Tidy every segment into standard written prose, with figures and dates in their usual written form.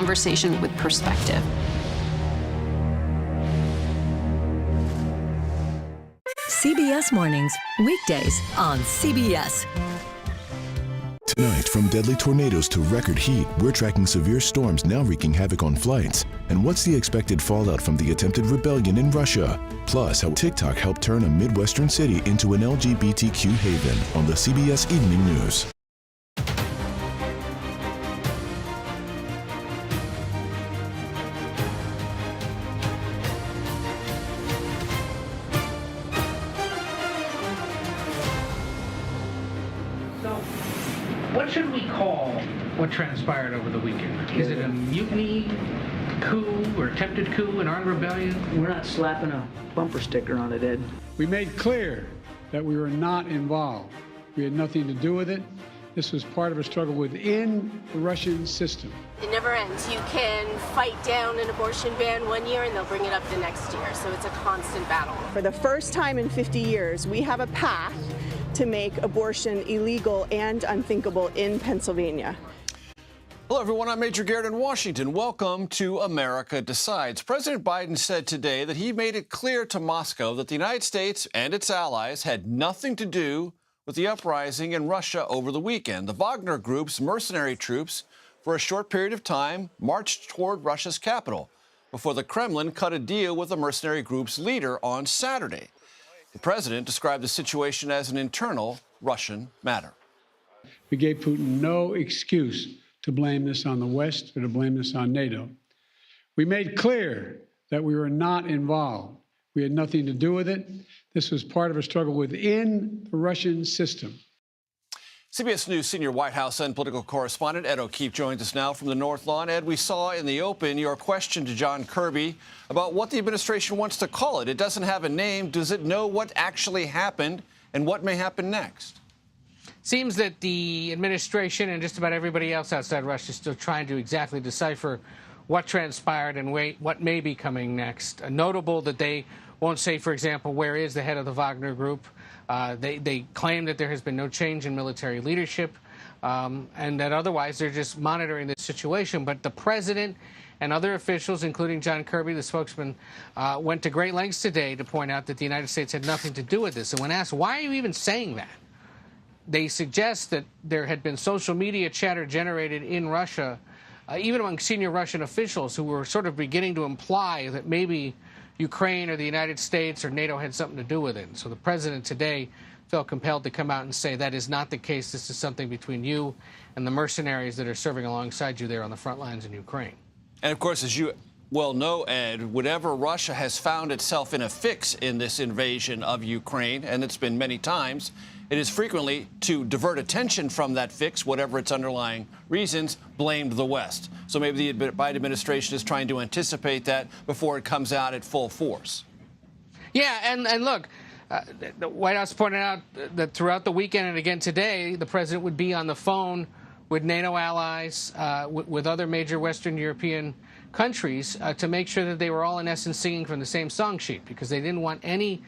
conversation with perspective. CBS Mornings, weekdays on CBS. Tonight, from deadly tornadoes to record heat, we're tracking severe storms now wreaking havoc on flights. And what's the expected fallout from the attempted rebellion in Russia? Plus, how TikTok helped turn a Midwestern city into an LGBTQ haven on the CBS Evening News. What should we call what transpired over the weekend? Is it a mutiny, coup, or attempted coup, an armed rebellion? We're not slapping a bumper sticker on it, Ed. We made clear that we were not involved. We had nothing to do with it. This was part of a struggle within the Russian system. It never ends. You can fight down an abortion ban one year and they'll bring it up the next year. So it's a constant battle. For the first time in 50 years, we have a path to make abortion illegal and unthinkable in Pennsylvania. Hello, everyone. I'm Major Garrett in Washington. Welcome to America Decides. President Biden said today that he made it clear to Moscow that the United States and its allies had nothing to do with the uprising in Russia over the weekend. The Wagner group's mercenary troops, for a short period of time, marched toward Russia's capital before the Kremlin cut a deal with the mercenary group's leader on Saturday. The president described the situation as an internal Russian matter. We gave Putin no excuse to blame this on the West or to blame this on NATO. We made clear that we were not involved. We had nothing to do with it. This was part of a struggle within the Russian system. CBS News senior White House and political correspondent Ed O'Keefe joins us now from the North Lawn. Ed, we saw in the open your question to John Kirby about what the administration wants to call it. It doesn't have a name. Does it know what actually happened and what may happen next? Seems that the administration and just about everybody else outside Russia is still trying to exactly decipher what transpired and what may be coming next. Notable that they won't say, for example, where is the head of the Wagner group. They claim that there has been no change in military leadership and that otherwise they're just monitoring the situation. But the president and other officials, including John Kirby, the spokesman, went to great lengths today to point out that the United States had nothing to do with this. And when asked, why are you even saying that? They suggest that there had been social media chatter generated in Russia, even among senior Russian officials who were sort of beginning to imply that maybe Ukraine or the United States or NATO had something to do with it. So the president today felt compelled to come out and say that is not the case. This is something between you and the mercenaries that are serving alongside you there on the front lines in Ukraine. And, of course, as you well know, Ed, whenever Russia has found itself in a fix in this invasion of Ukraine, and it's been many times, it is frequently, to divert attention from that fix, whatever its underlying reasons, blamed the West. So maybe the Biden administration is trying to anticipate that before it comes out at full force. Yeah, and look, the White House pointed out that throughout the weekend and again today, the president would be on the phone with NATO allies, with other major Western European countries to make sure that they were all, in essence, singing from the same song sheet, because they didn't want any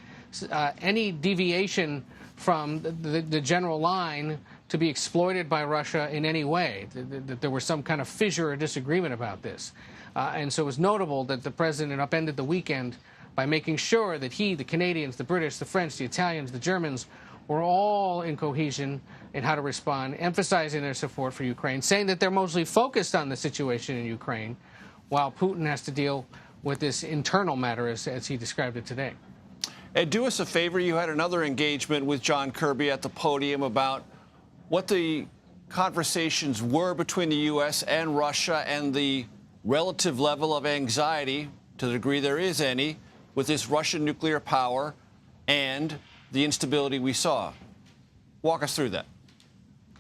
deviation from the general line to be exploited by Russia in any way, that there was some kind of fissure or disagreement about this. And so it was notable that the president upended the weekend by making sure that he, the Canadians, the British, the French, the Italians, the Germans were all in cohesion in how to respond, emphasizing their support for Ukraine, saying that they're mostly focused on the situation in Ukraine, while Putin has to deal with this internal matter, as he described it today. Ed, do us a favor. You had another engagement with John Kirby at the podium about what the conversations were between the U.S. and Russia and the relative level of anxiety, to the degree there is any, with this Russian nuclear power and the instability we saw. Walk us through that.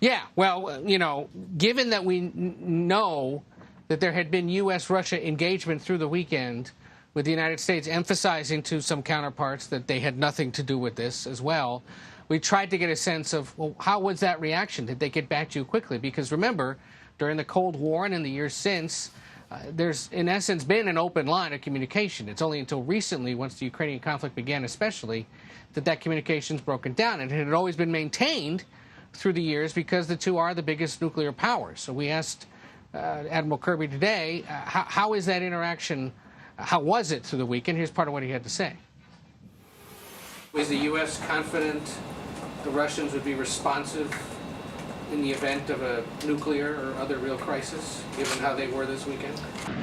Yeah, well, you know, given that we know that there had been U.S.-Russia engagement through the weekend, with the United States emphasizing to some counterparts that they had nothing to do with this as well, we tried to get a sense of, well, how was that reaction? Did they get back to you quickly? Because remember, during the Cold War and in the years since, there's, in essence, been an open line of communication. It's only until recently, once the Ukrainian conflict began especially, that communication's broken down. And it had always been maintained through the years because the two are the biggest nuclear powers. So we asked Admiral Kirby today. How is that interaction? How was it through the weekend? Here's part of what he had to say. Was the U.S. confident the Russians would be responsive in the event of a nuclear or other real crisis, given how they were this weekend?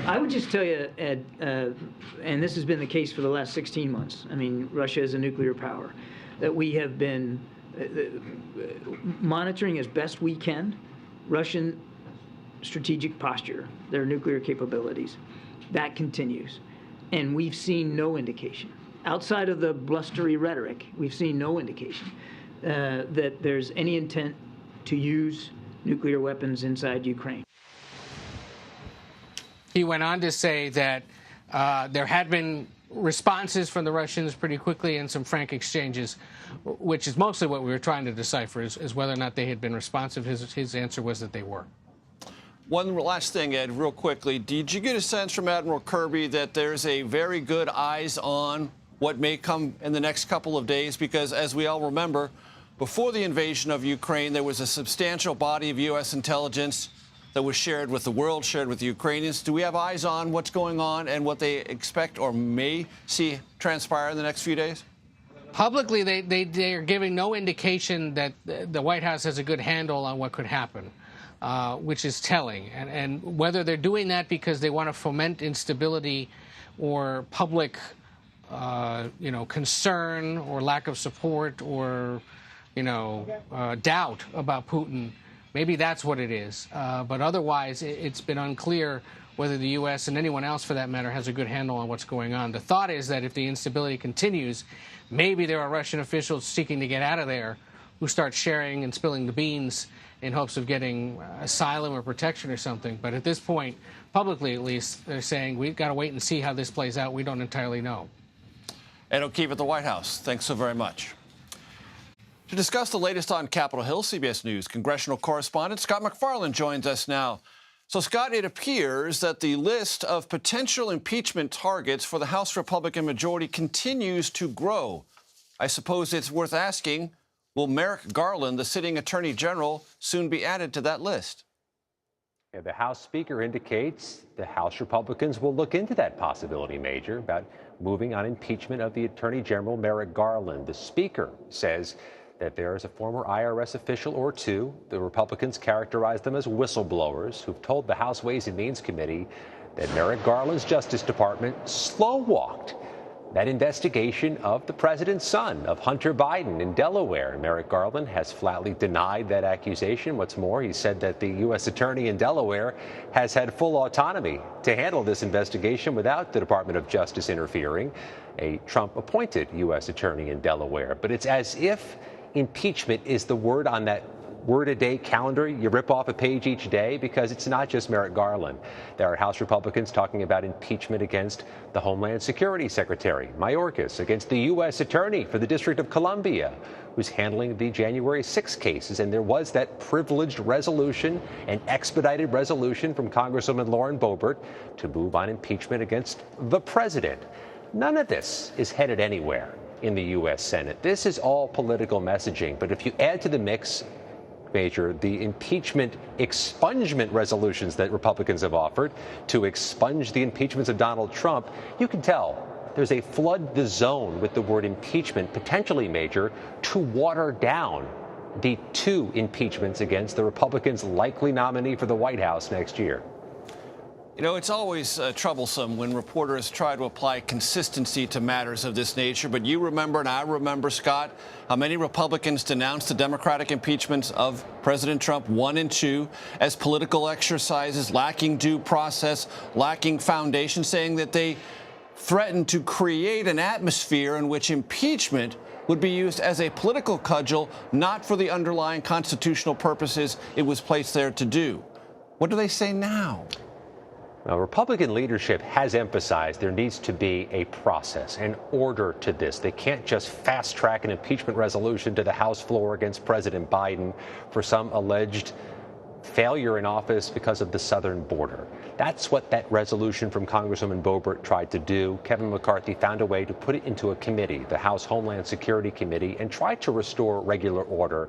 I would just tell you, Ed, and this has been the case for the last 16 months. I mean, Russia is a nuclear power, that we have been monitoring as best we can Russian strategic posture, their nuclear capabilities. That continues. And we've seen no indication. Outside of the blustery rhetoric, we've seen no indication that there's any intent to use nuclear weapons inside Ukraine. He went on to say that there had been responses from the Russians pretty quickly and some frank exchanges, which is mostly what we were trying to decipher, is whether or not they had been responsive. His answer was that they were. One last thing, Ed, real quickly. Did you get a sense from Admiral Kirby that there's a very good eyes on what may come in the next couple of days? Because as we all remember, before the invasion of Ukraine, there was a substantial body of U.S. intelligence that was shared with the world, shared with the Ukrainians. Do we have eyes on what's going on and what they expect or may see transpire in the next few days? Publicly, they are giving no indication that the White House has a good handle on what could happen, which is telling. And whether they're doing that because they want to foment instability or public concern or lack of support or, doubt about Putin, maybe that's what it is. But otherwise, it's been unclear whether the U.S. and anyone else, for that matter, has a good handle on what's going on. The thought is that if the instability continues, maybe there are Russian officials seeking to get out of there who start sharing and spilling the beans in hopes of getting asylum or protection or something. But at this point, publicly at least, they're saying we've got to wait and see how this plays out. We don't entirely know. Ed O'Keefe at the White House, thanks so very much. To discuss the latest on Capitol Hill, CBS News congressional correspondent Scott MacFarlane joins us now. So, Scott, it appears that the list of potential impeachment targets for the House Republican majority continues to grow. I suppose it's worth asking, will Merrick Garland, the sitting Attorney General, soon be added to that list? Yeah, the House Speaker indicates the House Republicans will look into that possibility, Major, about moving on impeachment of the Attorney General Merrick Garland. The Speaker says that there is a former IRS official or two, the Republicans characterize them as whistleblowers, who've told the House Ways and Means Committee that Merrick Garland's Justice Department slow-walked that investigation of the president's son, of Hunter Biden, in Delaware. Merrick Garland has flatly denied that accusation. What's more, he said that the U.S. attorney in Delaware has had full autonomy to handle this investigation without the Department of Justice interfering, a Trump-appointed U.S. attorney in Delaware. But it's as if impeachment is the word on that word-a-day calendar. You rip off a page each day, because it's not just Merrick Garland. There are House Republicans talking about impeachment against the Homeland Security Secretary, Mayorkas, against the U.S. Attorney for the District of Columbia, who's handling the January 6 cases. And there was that privileged resolution, an expedited resolution from Congresswoman Lauren Boebert to move on impeachment against the president. None of this is headed anywhere in the U.S. Senate. This is all political messaging. But if you add to the mix, Major, the impeachment expungement resolutions that Republicans have offered to expunge the impeachments of Donald Trump, you can tell there's a flood the zone with the word impeachment, potentially, Major, to water down the two impeachments against the Republicans' likely nominee for the White House next year. You know, it's always troublesome when reporters try to apply consistency to matters of this nature. But you remember, and I remember, Scott, how many Republicans denounced the Democratic impeachments of President Trump 1 and 2 as political exercises, lacking due process, lacking foundation, saying that they threatened to create an atmosphere in which impeachment would be used as a political cudgel, not for the underlying constitutional purposes it was placed there to do. What do they say now? Well, Republican leadership has emphasized there needs to be a process, an order to this. They can't just fast-track an impeachment resolution to the House floor against President Biden for some alleged failure in office because of the southern border. That's what that resolution from Congresswoman Boebert tried to do. Kevin McCarthy found a way to put it into a committee, the House Homeland Security Committee, and try to restore regular order.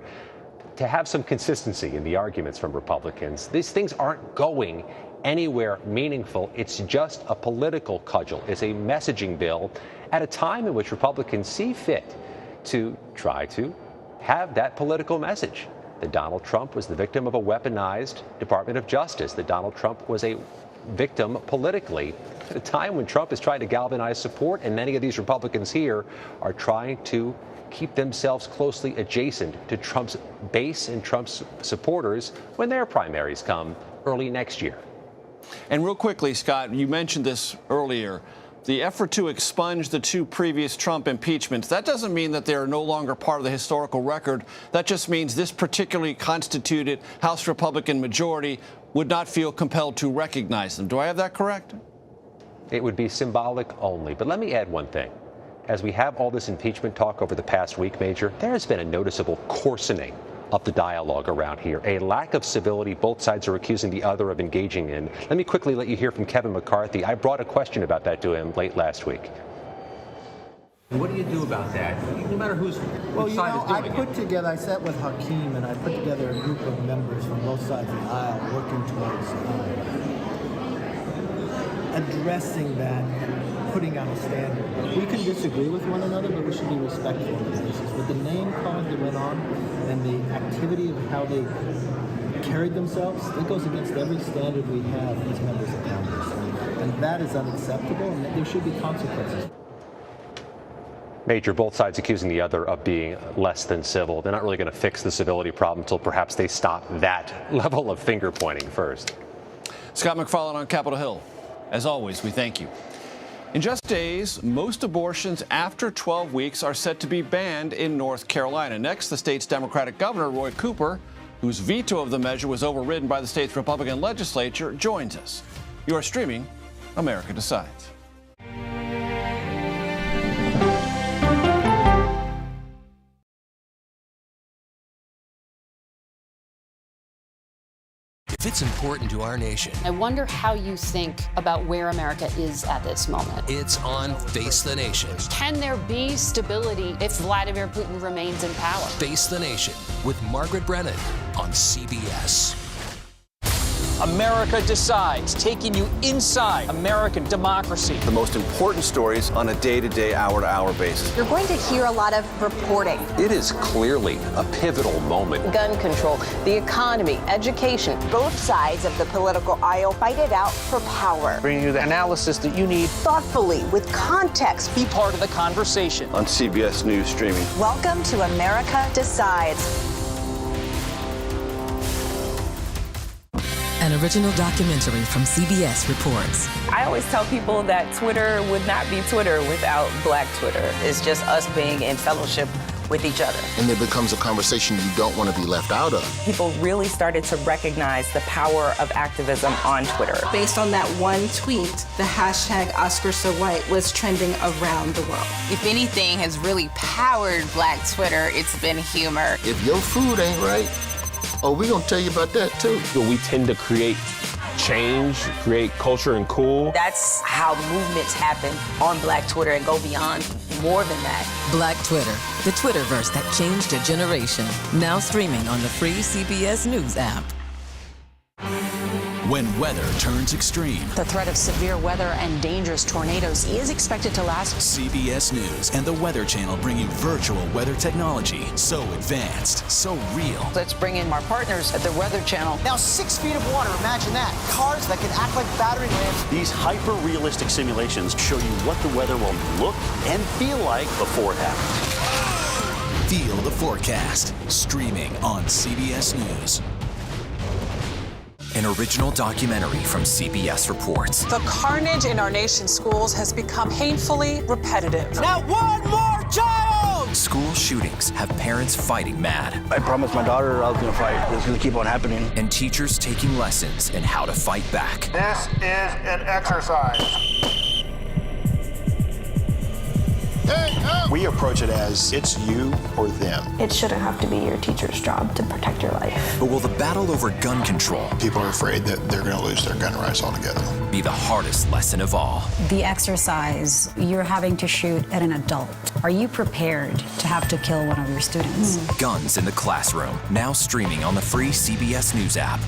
to have some consistency in the arguments from Republicans. These things aren't going anywhere meaningful. It's just a political cudgel. It's a messaging bill at a time in which Republicans see fit to try to have that political message. That Donald Trump was the victim of a weaponized Department of Justice. That Donald Trump was a victim politically at a time when Trump is trying to galvanize support, and many of these Republicans here are trying to keep themselves closely adjacent to Trump's base and Trump's supporters when their primaries come early next year. And real quickly, Scott, you mentioned this earlier. The effort to expunge the two previous Trump impeachments, that doesn't mean that they are no longer part of the historical record. That just means this particularly constituted House Republican majority would not feel compelled to recognize them. Do I have that correct? It would be symbolic only. But let me add one thing. As we have all this impeachment talk over the past week, Major, there has been a noticeable coarsening of the dialogue around here, a lack of civility both sides are accusing the other of engaging in. Let me quickly let you hear from Kevin McCarthy. I brought a question about that to him late last week. What do you do about that, no matter who's well, you know, I sat with Hakeem and I put together a group of members from both sides of the aisle working towards addressing that and putting out a standard. We can disagree with one another, but we should be respectful of the basis. But the name calling that went on and the activity of how they carried themselves, it goes against every standard we have as members of Congress. And that is unacceptable, and there should be consequences. Major, both sides accusing the other of being less than civil. They're not really going to fix the civility problem until perhaps they stop that level of finger pointing first. Scott McFarlane on Capitol Hill. As always, we thank you. In just days, most abortions after 12 weeks are set to be banned in North Carolina. Next, the state's Democratic Governor, Roy Cooper, whose veto of the measure was overridden by the state's Republican legislature, joins us. You are streaming America Decides. If it's important to our nation, I wonder how you think about where America is at this moment. it's on Face the Nation. Can there be stability if Vladimir Putin remains in power? Face the Nation with Margaret Brennan on CBS. America Decides, taking you inside American democracy. The most important stories on a day-to-day, hour-to-hour basis. You're going to hear a lot of reporting. It is clearly a pivotal moment. Gun control, the economy, education. Both sides of the political aisle fight it out for power. Bringing you the analysis that you need. Thoughtfully, with context. Be part of the conversation. On CBS News Streaming. Welcome to America Decides. An original documentary from CBS Reports. I always tell people that Twitter would not be Twitter without Black Twitter. It's just us being in fellowship with each other. And it becomes a conversation you don't want to be left out of. People really started to recognize the power of activism on Twitter. Based on that one tweet, the hashtag Oscar So White was trending around the world. If anything has really powered Black Twitter, it's been humor. If your food ain't right, we're going to tell you about that, too. We tend to create change, create culture and cool. That's how movements happen on Black Twitter and go beyond more than that. Black Twitter, the Twitterverse that changed a generation. Now streaming on the free CBS News app. When weather turns extreme. The threat of severe weather and dangerous tornadoes is expected to last. CBS News and the Weather Channel bring you virtual weather technology. So advanced, so real. Let's bring in our partners at the Weather Channel. Now 6 feet of water, imagine that. Cars that can act like battery lamps. These hyper-realistic simulations show you what the weather will look and feel like before it happens. Feel the forecast. Streaming on CBS News. An original documentary from CBS Reports. The carnage in our nation's schools has become painfully repetitive. Now one more child! School shootings have parents fighting mad. I promised my daughter I was going to fight. It's going to keep on happening. And teachers taking lessons in how to fight back. This is an exercise. We approach it as it's you or them. It shouldn't have to be your teacher's job to protect your life. But will the battle over gun control, People are afraid that they're going to lose their gun rights altogether. be the hardest lesson of all? The exercise, you're having to shoot at an adult. Are you prepared to have to kill one of your students? Guns in the Classroom, now streaming on the free CBS News app.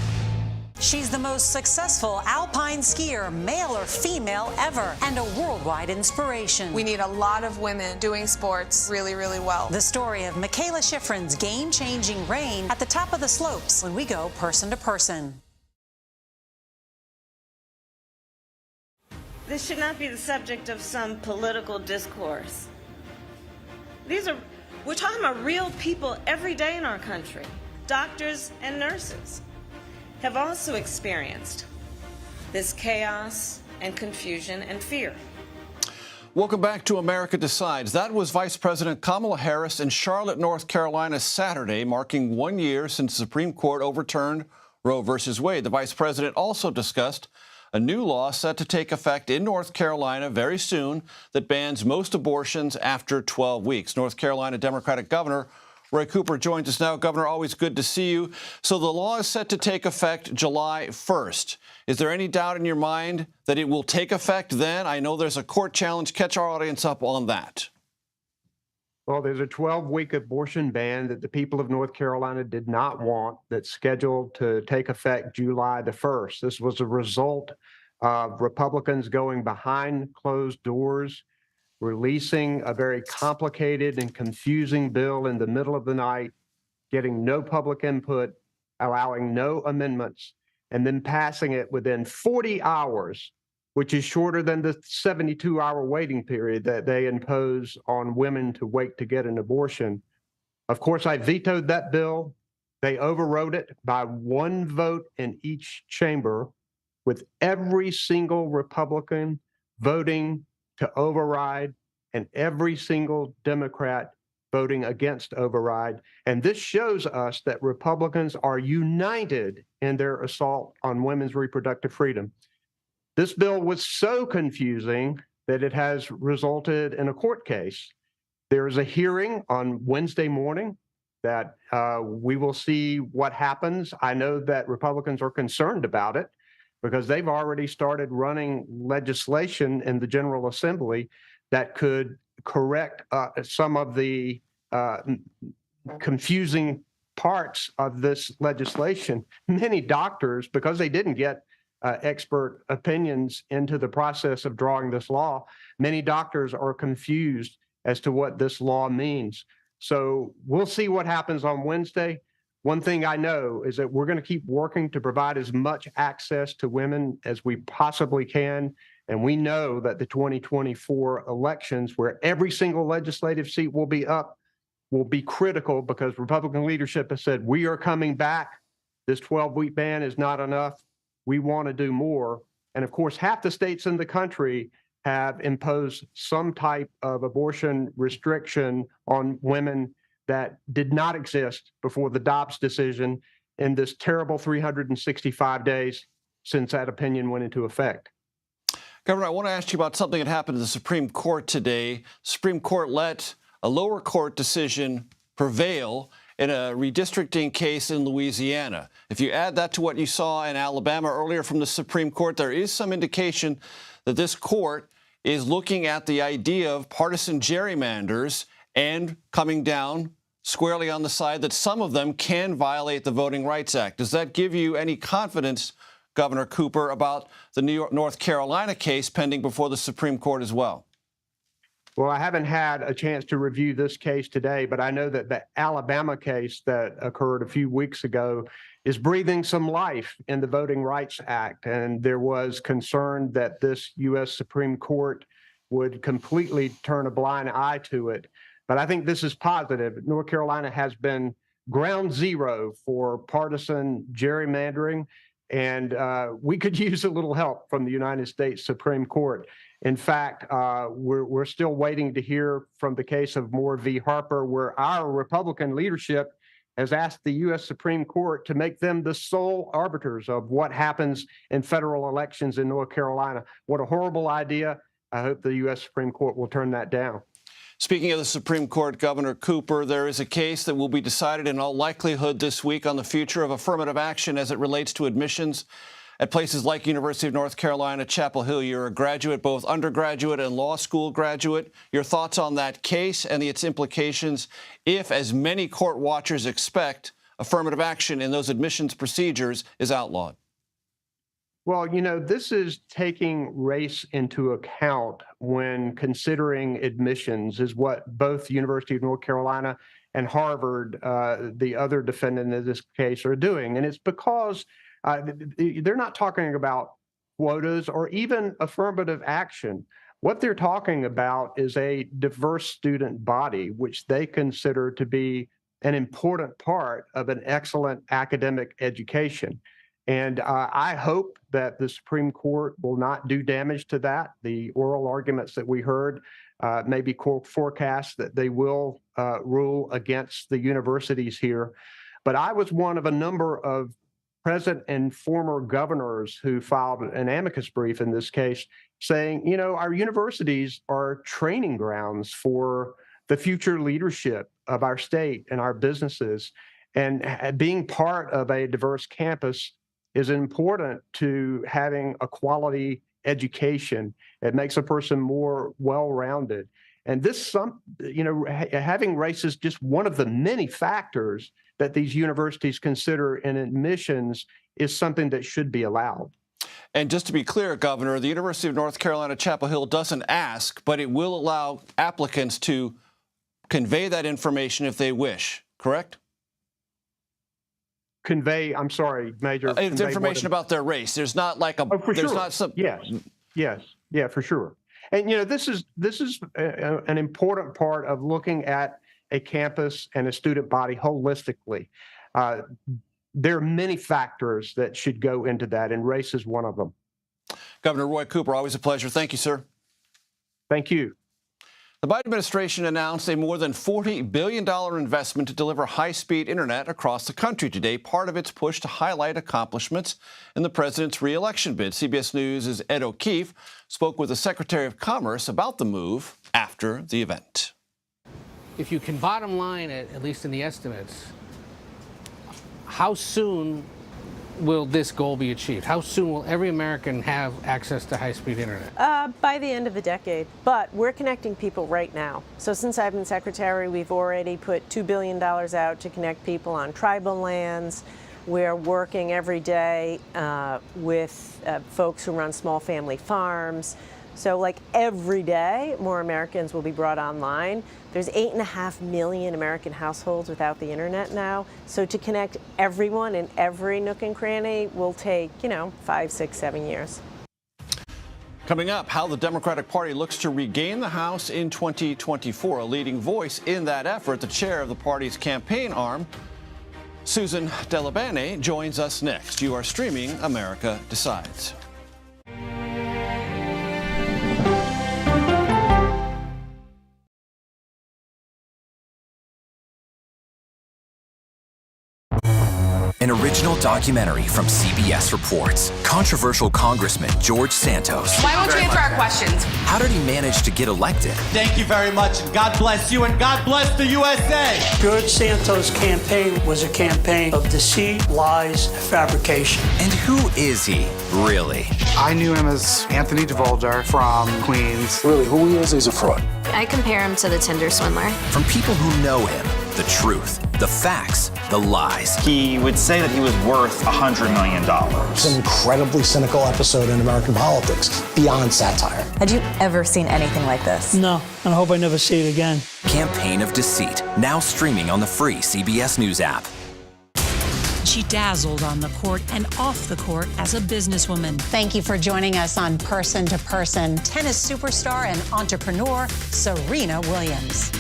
She's the most successful alpine skier, male or female, ever, and a worldwide inspiration. We need a lot of women doing sports really, really well. The story of Michaela Schifrin's game-changing reign at the top of the slopes when we go person to person. This should not be the subject of some political discourse. We're talking about real people every day in our country. Doctors and nurses have also experienced this chaos and confusion and fear. Welcome back to America Decides. That was Vice President Kamala Harris in Charlotte, North Carolina, Saturday, marking 1 year since the Supreme Court overturned Roe v. Wade. The Vice President also discussed a new law set to take effect in North Carolina very soon that bans most abortions after 12 weeks. North Carolina Democratic Governor Roy Cooper joins us now. Governor, always good to see you. So the law is set to take effect July 1st. Is there any doubt in your mind that it will take effect then? I know there's a court challenge. Catch our audience up on that. Well, there's a 12-week abortion ban that the people of North Carolina did not want that's scheduled to take effect July the 1st. This was a result of Republicans going behind closed doors, releasing a very complicated and confusing bill in the middle of the night, getting no public input, allowing no amendments, and then passing it within 40 hours, which is shorter than the 72-hour waiting period that they impose on women to wait to get an abortion. Of course, I vetoed that bill. They overrode it by one vote in each chamber, with every single Republican voting to override and every single Democrat voting against override. And this shows us that Republicans are united in their assault on women's reproductive freedom. This bill was so confusing that it has resulted in a court case. There is a hearing on Wednesday morning that we will see what happens. I know that Republicans are concerned about it because they've already started running legislation in the General Assembly that could correct some of the confusing parts of this legislation. Many doctors, because they didn't get expert opinions into the process of drawing this law, many doctors are confused as to what this law means. So we'll see what happens on Wednesday. One thing I know is that we're going to keep working to provide as much access to women as we possibly can. And we know that the 2024 elections, where every single legislative seat will be up, will be critical because Republican leadership has said, we are coming back. This 12-week ban is not enough. We want to do more. And of course, half the states in the country have imposed some type of abortion restriction on women that did not exist before the Dobbs decision in this terrible 365 days since that opinion went into effect. Governor, I want to ask you about something that happened in the Supreme Court today. Supreme Court let a lower court decision prevail in a redistricting case in Louisiana. If you add that to what you saw in Alabama earlier from the Supreme Court, there is some indication that this court is looking at the idea of partisan gerrymanders and coming down squarely on the side that some of them can violate the Voting Rights Act. Does that give you any confidence, Governor Cooper, about the North Carolina case pending before the Supreme Court as well? Well, I haven't had a chance to review this case today, but I know that the Alabama case that occurred a few weeks ago is breathing some life in the Voting Rights Act. And there was concern that this U.S. Supreme Court would completely turn a blind eye to it. But I think this is positive. North Carolina has been ground zero for partisan gerrymandering, and we could use a little help from the United States Supreme Court. In fact, we're still waiting to hear from the case of Moore v. Harper, where our Republican leadership has asked the U.S. Supreme Court to make them the sole arbiters of what happens in federal elections in North Carolina. What a horrible idea. I hope the U.S. Supreme Court will turn that down. Speaking of the Supreme Court, Governor Cooper, there is a case that will be decided in all likelihood this week on the future of affirmative action as it relates to admissions at places like University of North Carolina, Chapel Hill. You're a graduate, both undergraduate and law school graduate. Your thoughts on that case and its implications if, as many court watchers expect, affirmative action in those admissions procedures is outlawed? Well, you know, this is taking race into account when considering admissions, is what both University of North Carolina and Harvard, the other defendant in this case, are doing. And it's because they're not talking about quotas or even affirmative action. What they're talking about is a diverse student body, which they consider to be an important part of an excellent academic education. And I hope that the Supreme Court will not do damage to that. The oral arguments that we heard maybe forecast that they will rule against the universities here. But I was one of a number of present and former governors who filed an amicus brief in this case saying, you know, our universities are training grounds for the future leadership of our state and our businesses. And being part of a diverse campus is important to having a quality education. It makes a person more well-rounded. And this, having race is just one of the many factors that these universities consider in admissions is something that should be allowed. And just to be clear, Governor, the University of North Carolina, Chapel Hill doesn't ask, but it will allow applicants to convey that information if they wish, correct? I'm sorry, Major. It's information about their race. There's not like a. For there's sure. not some. Yes, for sure. And you know, this is an important part of looking at a campus and a student body holistically. There are many factors that should go into that, and race is one of them. Governor Roy Cooper, always a pleasure. Thank you, sir. Thank you. The Biden administration announced a more than $40 billion investment to deliver high-speed internet across the country today, part of its push to highlight accomplishments in the president's re-election bid. CBS News' Ed O'Keefe spoke with the Secretary of Commerce about the move after the event. If you can bottom line it, at least in the estimates, how soon will this goal be achieved? How soon will every American have access to high-speed internet? By the end of the decade. But we're connecting people right now. So since I've been secretary, we've already put $2 billion out to connect people on tribal lands. We're working every day with folks who run small family farms. So like every day, more Americans will be brought online. There's 8.5 million American households without the internet now. So to connect everyone in every nook and cranny will take, 5, 6, 7 years. Coming up, how the Democratic Party looks to regain the House in 2024. A leading voice in that effort, the chair of the party's campaign arm, Susan Delabene, joins us next. You are streaming America Decides. An original documentary from CBS Reports. Controversial Congressman George Santos. Why won't you answer our questions? How did he manage to get elected? Thank you very much, and God bless you, and God bless the USA. George Santos' campaign was a campaign of deceit, lies, fabrication. And who is he, really? I knew him as Anthony Dvoldar from Queens. Really, who he is, he's a fraud. I compare him to the Tinder swindler. From people who know him, the truth, the facts, the lies. He would say that he was worth $100 million. It's an incredibly cynical episode in American politics, beyond satire. Had you ever seen anything like this? No, and I hope I never see it again. Campaign of Deceit, now streaming on the free CBS News app. She dazzled on the court and off the court as a businesswoman. Thank you for joining us on Person to Person. Tennis superstar and entrepreneur Serena Williams.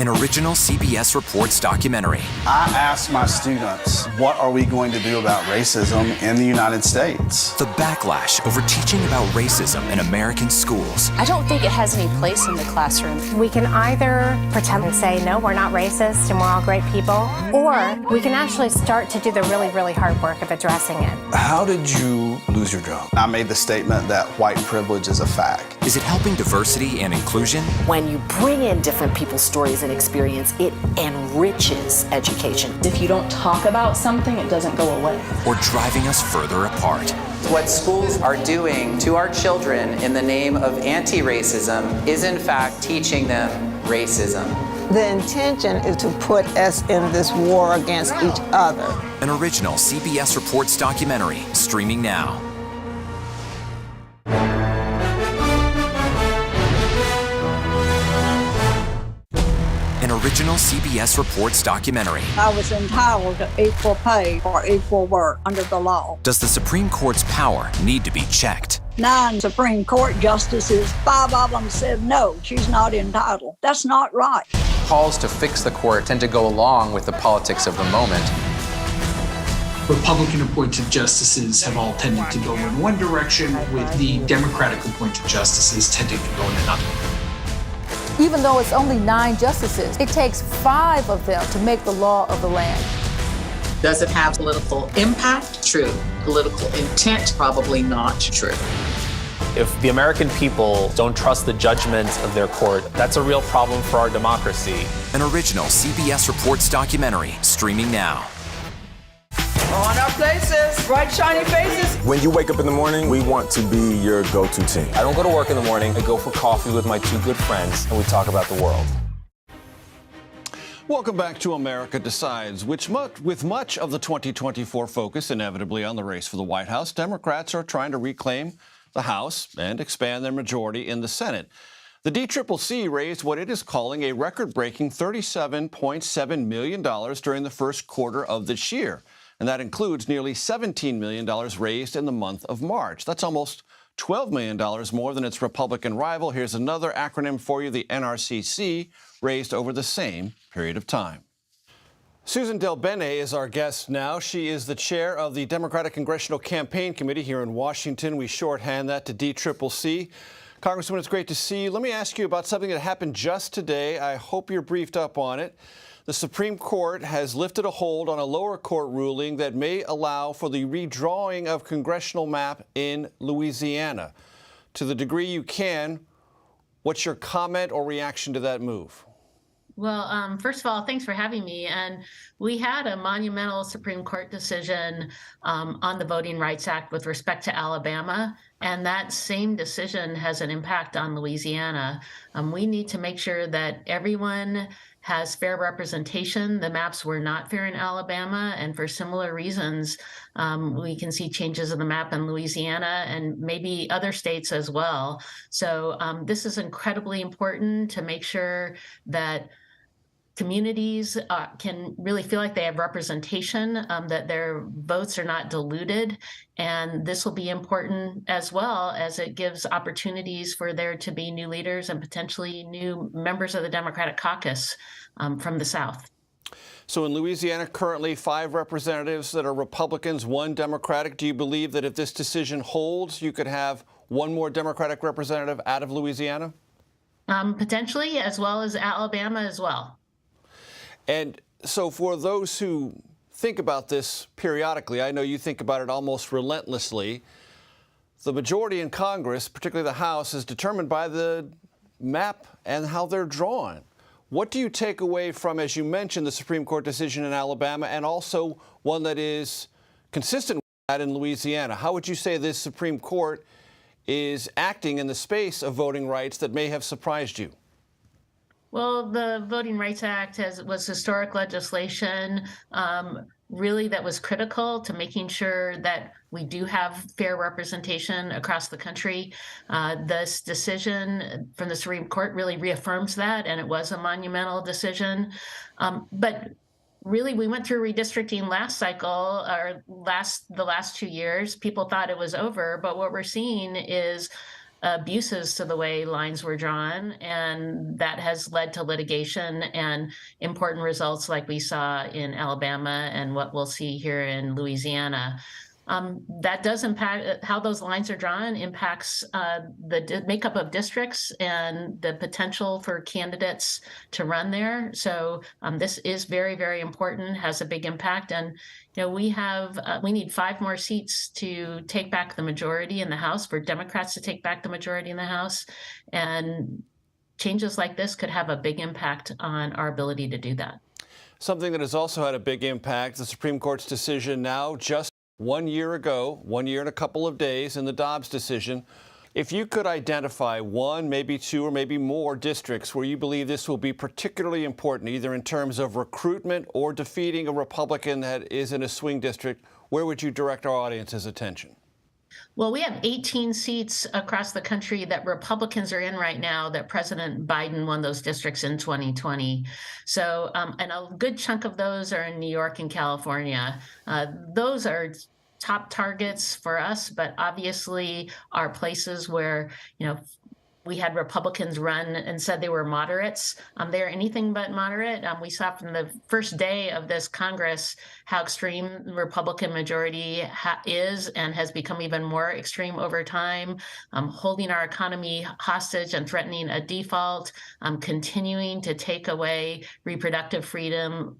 an original CBS Reports documentary. I asked my students, what are we going to do about racism in the United States? The backlash over teaching about racism in American schools. I don't think it has any place in the classroom. We can either pretend and say, no, we're not racist and we're all great people, or we can actually start to do the really, really hard work of addressing it. How did you lose your job? I made the statement that white privilege is a fact. Is it helping diversity and inclusion? When you bring in different people's stories and experience, it enriches education. If you don't talk about something, it doesn't go away. Or driving us further apart? What schools are doing to our children in the name of anti-racism is in fact teaching them racism. The intention is to put us in this war against each other. An original CBS Reports documentary, streaming now. An original CBS Reports documentary. I was entitled to equal pay for equal work under the law. Does the Supreme Court's power need to be checked? 9 Supreme Court justices, 5 of them said no, she's not entitled. That's not right. Calls to fix the court tend to go along with the politics of the moment. Republican-appointed justices have all tended to go in one direction, with the Democratic-appointed justices tending to go in another. Even though it's only 9 justices, it takes 5 of them to make the law of the land. Does it have political impact? True. Political intent? Probably not true. If the American people don't trust the judgment of their court, that's a real problem for our democracy. An original CBS Reports documentary, streaming now. On our places, bright shiny faces. When you wake up in the morning, we want to be your go-to team. I don't go to work in the morning. I go for coffee with my 2 good friends, and we talk about the world. Welcome back to America Decides, with much of the 2024 focus inevitably on the race for the White House, Democrats are trying to reclaim the House and expand their majority in the Senate. The DCCC raised what it is calling a record-breaking $37.7 million during the first quarter of this year. And that includes nearly $17 million raised in the month of March. That's almost $12 million more than its Republican rival. Here's another acronym for you, the NRCC, raised over the same period of time. Susan Del Bene is our guest now. She is the chair of the Democratic Congressional Campaign Committee here in Washington. We shorthand that to DCCC. Congresswoman, it's great to see you. Let me ask you about something that happened just today. I hope you're briefed up on it. The Supreme Court has lifted a hold on a lower court ruling that may allow for the redrawing of congressional map in Louisiana. To the degree you can, what's your comment or reaction to that move? Well, first of all, thanks for having me. And we had a monumental Supreme Court decision on the Voting Rights Act with respect to Alabama. And that same decision has an impact on Louisiana. We need to make sure that everyone has fair representation. The maps were not fair in Alabama, and for similar reasons, we can see changes in the map in Louisiana and maybe other states as well. So this is incredibly important to make sure that communities can really feel like they have representation, that their votes are not diluted. And this will be important as well, as it gives opportunities for there to be new leaders and potentially new members of the Democratic caucus from the South. So in Louisiana, currently 5 representatives that are Republicans, 1 Democratic. Do you believe that if this decision holds, you could have 1 more Democratic representative out of Louisiana? Potentially, as well as Alabama as well. And so for those who think about this periodically, I know you think about it almost relentlessly, the majority in Congress, particularly the House, is determined by the map and how they're drawn. What do you take away from, as you mentioned, the Supreme Court decision in Alabama and also one that is consistent with that in Louisiana? How would you say this Supreme Court is acting in the space of voting rights that may have surprised you? Well, the Voting Rights Act was historic legislation, really that was critical to making sure that we do have fair representation across the country. This decision from the Supreme Court really reaffirms that, and it was a monumental decision. But really, we went through redistricting last cycle, or the last 2 years. People thought it was over, but what we're seeing is abuses to the way lines were drawn, and that has led to litigation and important results like we saw in Alabama and what we'll see here in Louisiana. That does impact how those lines are drawn, impacts the makeup of districts and the potential for candidates to run there. So this is very, very important, has a big impact. And we need 5 more seats to take back the majority in the House, for Democrats to take back the majority in the House. And changes like this could have a big impact on our ability to do that. Something that has also had a big impact, the Supreme Court's decision now just 1 year ago, 1 year and a couple of days in the Dobbs decision. If you could identify 1, maybe 2, or maybe more districts where you believe this will be particularly important, either in terms of recruitment or defeating a Republican that is in a swing district, where would you direct our audience's attention? Well, we have 18 seats across the country that Republicans are in right now that President Biden won those districts in 2020. So, and a good chunk of those are in New York and California. Those are top targets for us, but obviously are places where, we had Republicans run and said they were moderates. They're anything but moderate. We saw from the first day of this Congress how extreme the Republican majority is and has become even more extreme over time, holding our economy hostage and threatening a default, continuing to take away reproductive freedom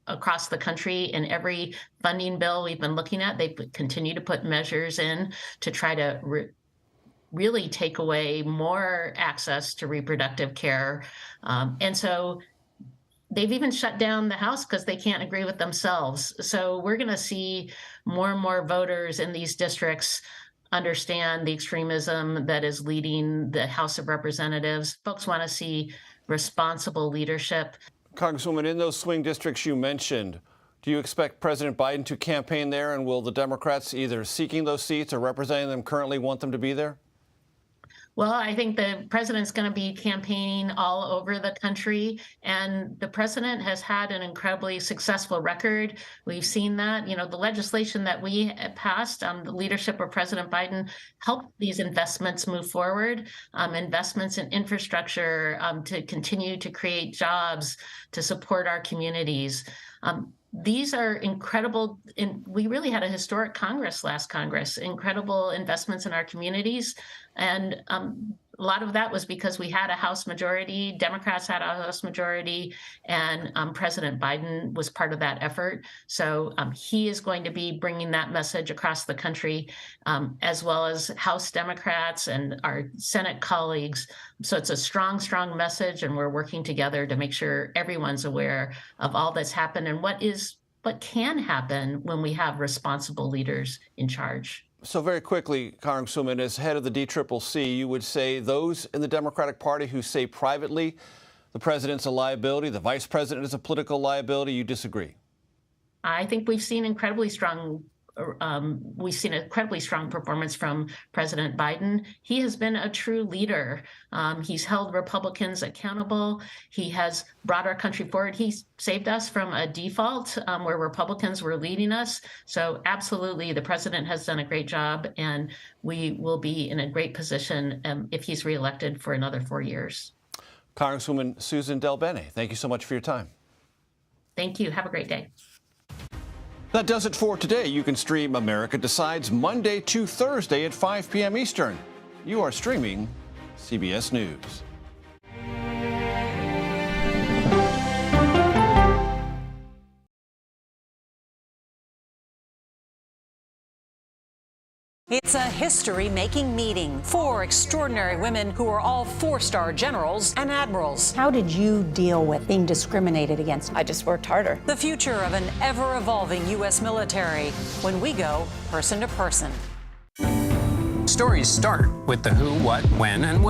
across the country. In every funding bill we've been looking at, they continue to put measures in to try to really take away more access to reproductive care. And so they've even shut down the House because they can't agree with themselves. So we're going to see more and more voters in these districts understand the extremism that is leading the House of Representatives. Folks want to see responsible leadership. Congresswoman, in those swing districts you mentioned, do you expect President Biden to campaign there, and will the Democrats either seeking those seats or representing them currently want them to be there? Well, I think the president's going to be campaigning all over the country, and the president has had an incredibly successful record. We've seen that. The legislation that we passed, the leadership of President Biden, helped these investments move forward, investments in infrastructure to continue to create jobs, to support our communities. These are incredible. We really had a historic Congress last Congress, incredible investments in our communities. And a lot of that was because we had a House majority, Democrats had a House majority, and President Biden was part of that effort. So he is going to be bringing that message across the country, as well as House Democrats and our Senate colleagues. So it's a strong, strong message, and we're working together to make sure everyone's aware of all that's happened and what can happen when we have responsible leaders in charge. So very quickly, Congresswoman, as head of the DCCC, you would say those in the Democratic Party who say privately the president's a liability, the vice president is a political liability, you disagree? I think we've seen incredibly strong performance from President Biden. He has been a true leader. He's held Republicans accountable. He has brought our country forward. He saved us from a default where Republicans were leading us. So absolutely, the president has done a great job, and we will be in a great position if he's reelected for another 4 years. Congresswoman Susan DelBene, thank you so much for your time. Thank you. Have a great day. That does it for today. You can stream America Decides Monday to Thursday at 5 p.m. Eastern. You are streaming CBS News. It's a history-making meeting. 4 extraordinary women who are all 4-star generals and admirals. How did you deal with being discriminated against? I just worked harder. The future of an ever-evolving U.S. military when we go person to person. Stories start with the who, what, when, and where.